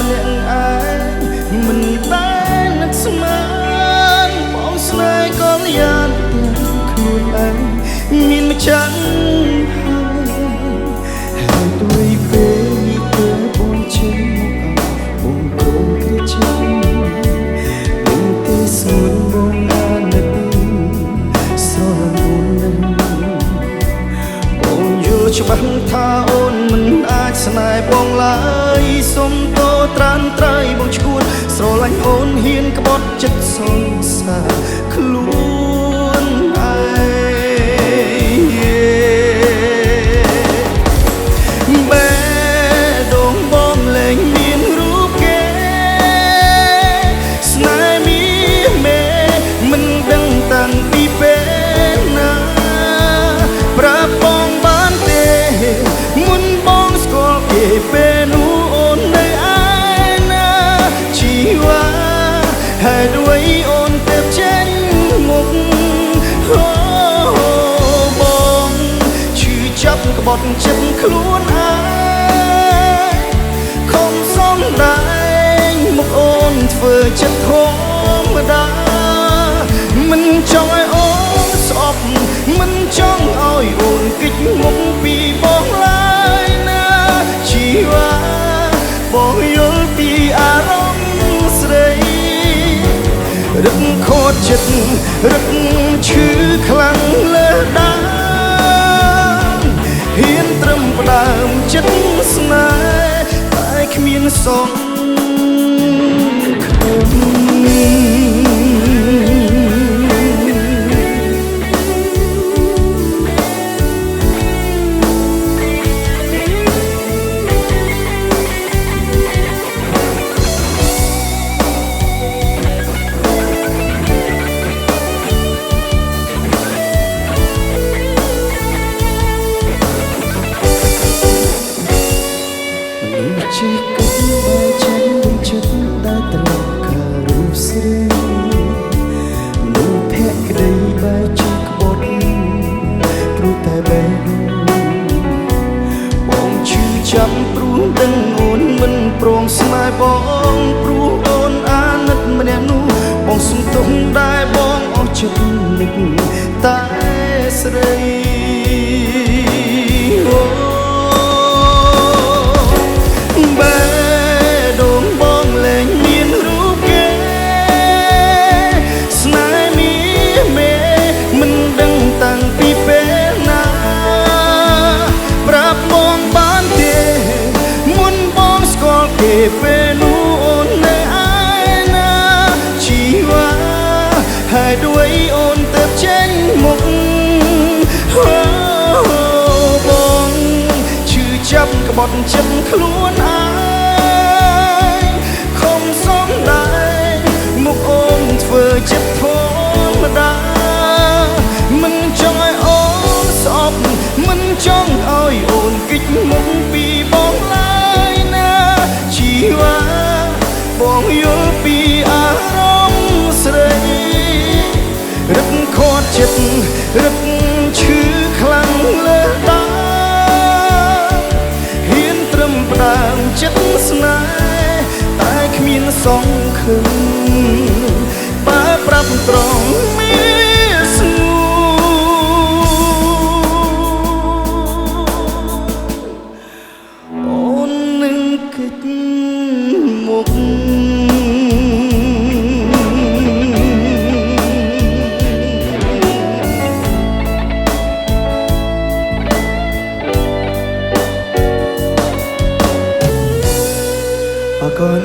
អ្នកឯងមិនដែលនឹកស្មានបងស្នេហ៍ក៏យ៉ាងទាំងខ្លួនឯងមានម្ចាស់ហើយដោយពេលនេះទៅបងចេញមកបងកូនគ្រាចាស់បងទេស្មួនបងអាណិតស្រឡាញ់បងយល់ច្បាស់ថាអូនមិនអាចស្នេហ៍បងឡើយសុំតោត្រានត្រៃបងឈួតស្រឡាញ់អូនហ៊ានក្បត់ចិត្តសងសាខ្លួនឯងបេះដូងបងលែងមានរូបគេស្នេហ៍មានមេមិនដឹងតាំងពីពេលណាប្រាប់បងបានទេមុនបងស្គាល់គេពេលនោះអូននៅឯណាជីវ៉ាហើយដូចអូនទៅចេញមុខបងឈឺចាប់ក្បត់ចិត្តខ្លួនឯងខំសំដែងមកអូនធ្វើចិត្តធម្មតាមិនចង់ឲ្យអូនស្អប់មិនចង់ឲ្យអូនគិតមុខពីបងឡើយណាជីវ៉ាបងយល់ពីអារម្មណ៍ស្រីរឹកខូចចិត្តរឹកឈឺខ្លាំងលើដានហ៊ានត្រឹមផ្ដើមចិត្តស្នេហ៍តែគ្មានសងជាគិតបើចេញវិញចិត្តដែលត្រង់ខារូបស្រីនោះភក្តីបែកជាក្បត់ព្រោះតែបែកបងឈឺចាំព្រោះដឹងអូនមិនព្រមស្នេហ៍បងព្រោះអូនអាណិតម្នាក់នោះបងសុំទុំដែលបងអស់ចិត្តនឹកតែស្រីបេះដូងបងលែងមានរូបគេស្នេហ៍មានមេមិនដឹងតាំងពីពេលណាប្រាប់បងបានទេមុនបងស្គាល់គេពេលនោះអូននៅឯណាជីវ៉ាហើយដូចអូនទៅចេញមុខបងឈឺចាប់ក្បត់ចិត្តខ្លួនឯងខំសំដែងមកអូនធ្វើចិត្តធម្មតាមិនចង់ឲ្យអូនស្អប់មិនចង់ឲ្យអូនគិតមុខពីបងឡើយណាជីវ៉ាបងយល់ពីអារម្មណ៍ស្រីរឹកខូចចិត្តរឹកឈឺខ្លាំងលើដាហ៊ានត្រឹមផ្ដើមចិត្តស្នេហ៍តែគ្មានសងខឹងបើប្រាប់ត្រង់មានស្នួអូននឹងគិតមុខអរគុណ